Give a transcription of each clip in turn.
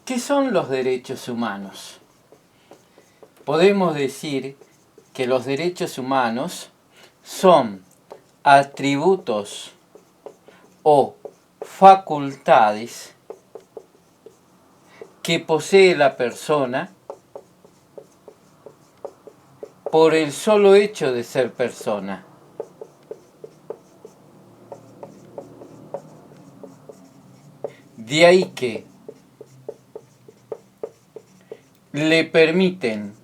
¿Qué son los derechos humanos? Podemos decir que los derechos humanos son atributos o facultades que posee la persona por el solo hecho de ser persona. De ahí que le permiten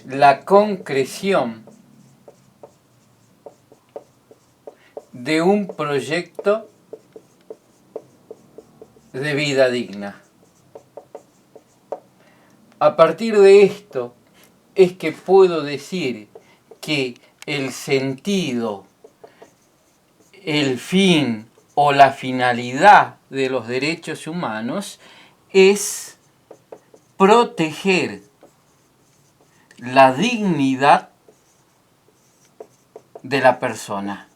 la concreción de un proyecto de vida digna. A partir de esto es que puedo decir que el sentido, el fin o la finalidad de los derechos humanos es proteger la dignidad de la persona.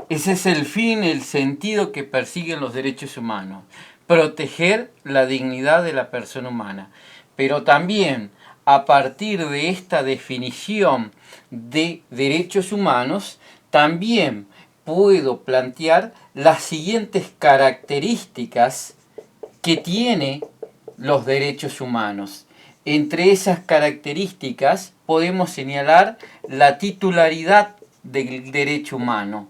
Ese es el fin, el sentido que persiguen los derechos humanos. Proteger la dignidad de la persona humana. Pero también, a partir de esta definición de derechos humanos, también puedo plantear las siguientes características que tiene los derechos humanos. Entre esas características podemos señalar la titularidad del derecho humano.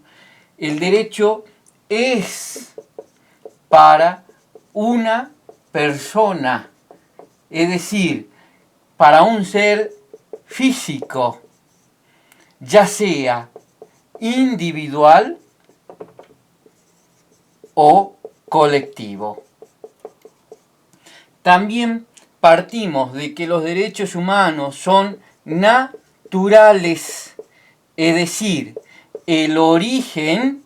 El derecho es para una persona, es decir, para un ser físico, ya sea individual o colectivo. También partimos de que los derechos humanos son naturales, es decir, el origen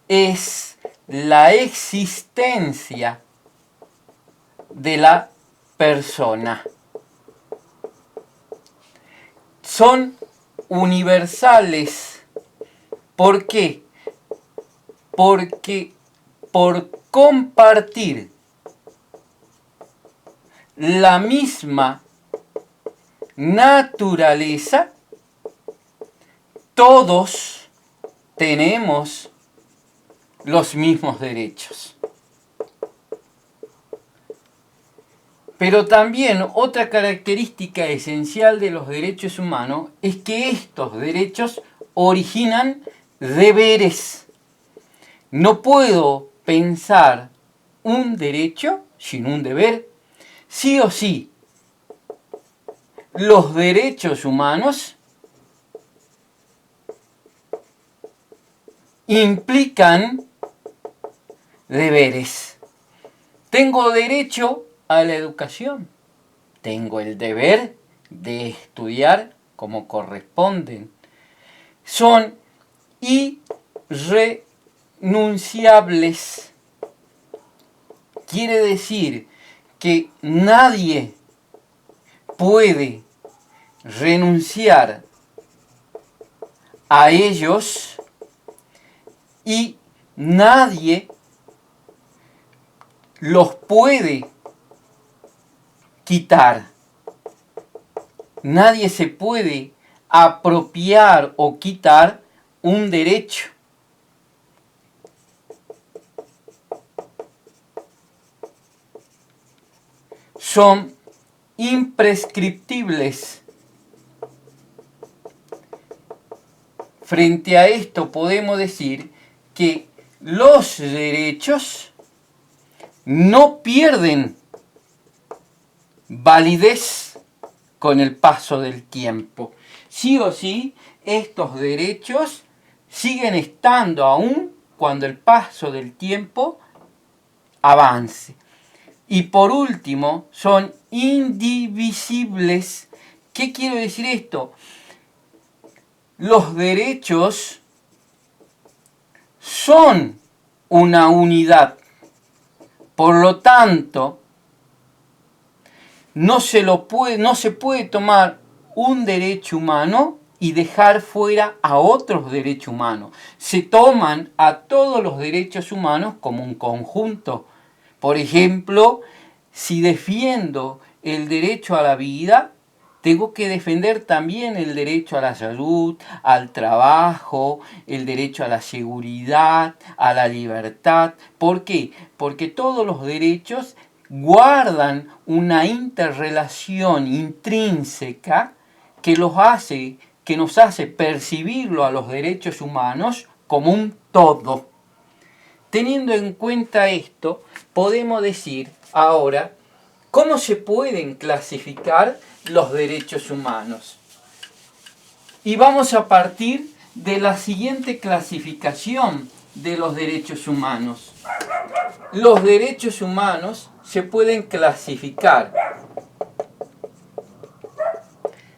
es la existencia de la persona. Son universales. ¿Por qué? Porque por compartir la misma naturaleza, todos tenemos los mismos derechos. Pero también otra característica esencial de los derechos humanos es que estos derechos originan deberes. No puedo pensar un derecho sin un deber. Sí o sí, los derechos humanos implican deberes. Tengo derecho a la educación. Tengo el deber de estudiar como corresponden. Son irrenunciables. Quiere decir que nadie puede renunciar a ellos y nadie los puede quitar. Nadie se puede apropiar o quitar un derecho. Son imprescriptibles. Frente a esto podemos decir que los derechos no pierden validez con el paso del tiempo. Sí o sí, estos derechos siguen estando aún cuando el paso del tiempo avance. Y por último, son indivisibles. ¿Qué quiero decir esto? Los derechos son una unidad. Por lo tanto, no se puede tomar un derecho humano y dejar fuera a otros derechos humanos. Se toman a todos los derechos humanos como un conjunto. Por ejemplo, si defiendo el derecho a la vida, tengo que defender también el derecho a la salud, al trabajo, el derecho a la seguridad, a la libertad. ¿Por qué? Porque todos los derechos guardan una interrelación intrínseca que nos hace percibirlo a los derechos humanos como un todo. Teniendo en cuenta esto, podemos decir ahora cómo se pueden clasificar los derechos humanos. Y vamos a partir de la siguiente clasificación de los derechos humanos. Los derechos humanos se pueden clasificar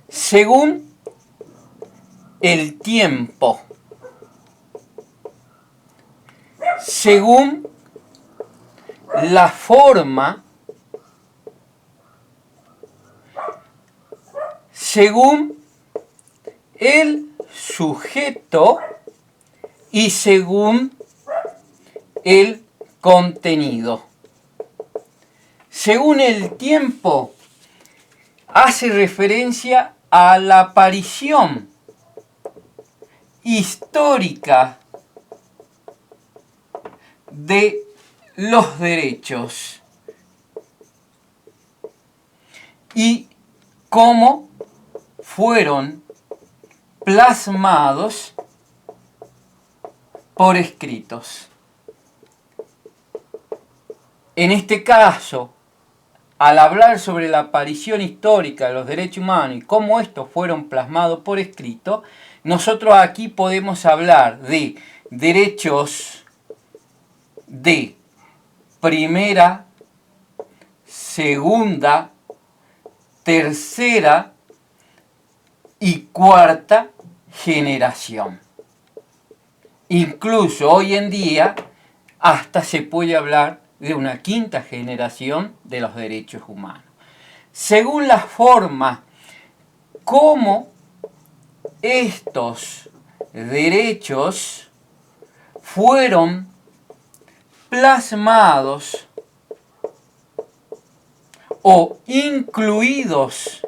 según el tiempo, según la forma, según el sujeto y según el contenido. Según el tiempo, hace referencia a la aparición histórica de los derechos y cómo fueron plasmados por escritos. En este caso, al hablar sobre la aparición histórica de los derechos humanos y cómo estos fueron plasmados por escrito, nosotros aquí podemos hablar de derechos de primera, segunda, tercera y cuarta generación. Incluso hoy en día hasta se puede hablar de una quinta generación de los derechos humanos. Según la forma como estos derechos fueron plasmados o incluidos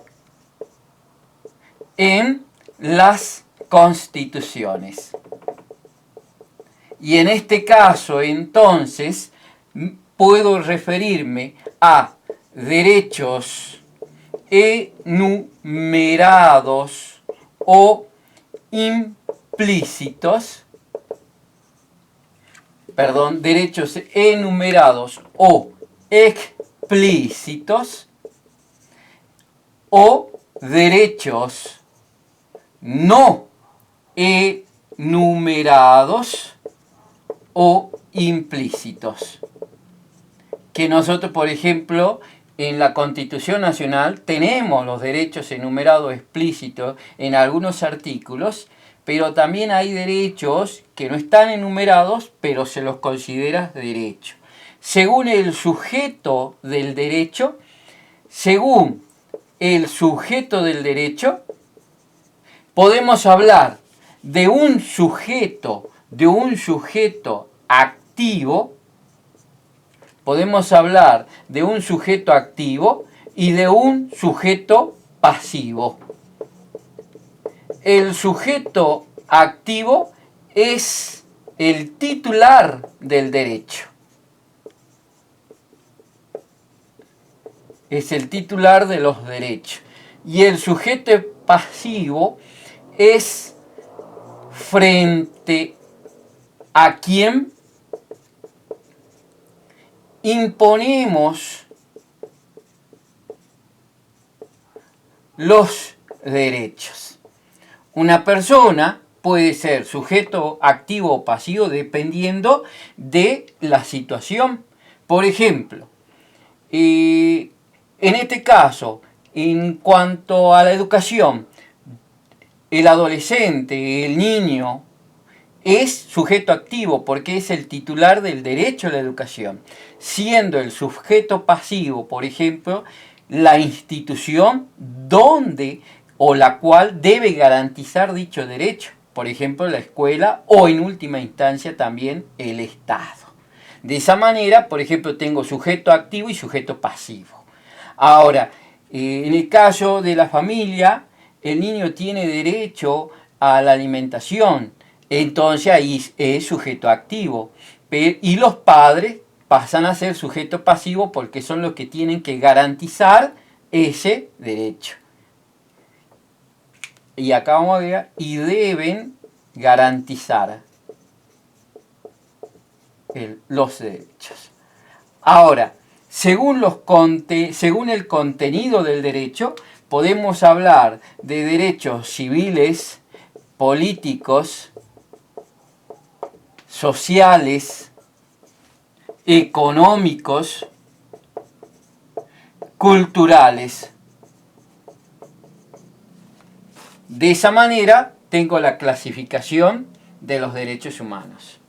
en las constituciones. Y en este caso, entonces, puedo referirme a derechos enumerados o implícitos, derechos enumerados o explícitos, o derechos no enumerados o implícitos. Que nosotros, por ejemplo, en la Constitución Nacional tenemos los derechos enumerados explícitos en algunos artículos, pero también hay derechos que no están enumerados, pero se los considera derechos. Según el sujeto del derecho, podemos hablar de un sujeto activo, podemos hablar de un sujeto activo y de un sujeto pasivo. El sujeto activo es el titular del derecho. Es el titular de los derechos. Y el sujeto pasivo es frente a quien imponemos los derechos. Una persona puede ser sujeto activo o pasivo dependiendo de la situación. Por ejemplo, en este caso, en cuanto a la educación, el adolescente, el niño, es sujeto activo porque es el titular del derecho a la educación, siendo el sujeto pasivo, por ejemplo, la institución donde o la cual debe garantizar dicho derecho, por ejemplo la escuela o en última instancia también el Estado. De esa manera, por ejemplo, tengo sujeto activo y sujeto pasivo. Ahora, en el caso de la familia, el niño tiene derecho a la alimentación, entonces ahí es sujeto activo. Y los padres pasan a ser sujeto pasivo porque son los que tienen que garantizar ese derecho. Y acá vamos a ver, y deben garantizar los derechos. Ahora, según el contenido del derecho, podemos hablar de derechos civiles, políticos, sociales, económicos, culturales. De esa manera tengo la clasificación de los derechos humanos.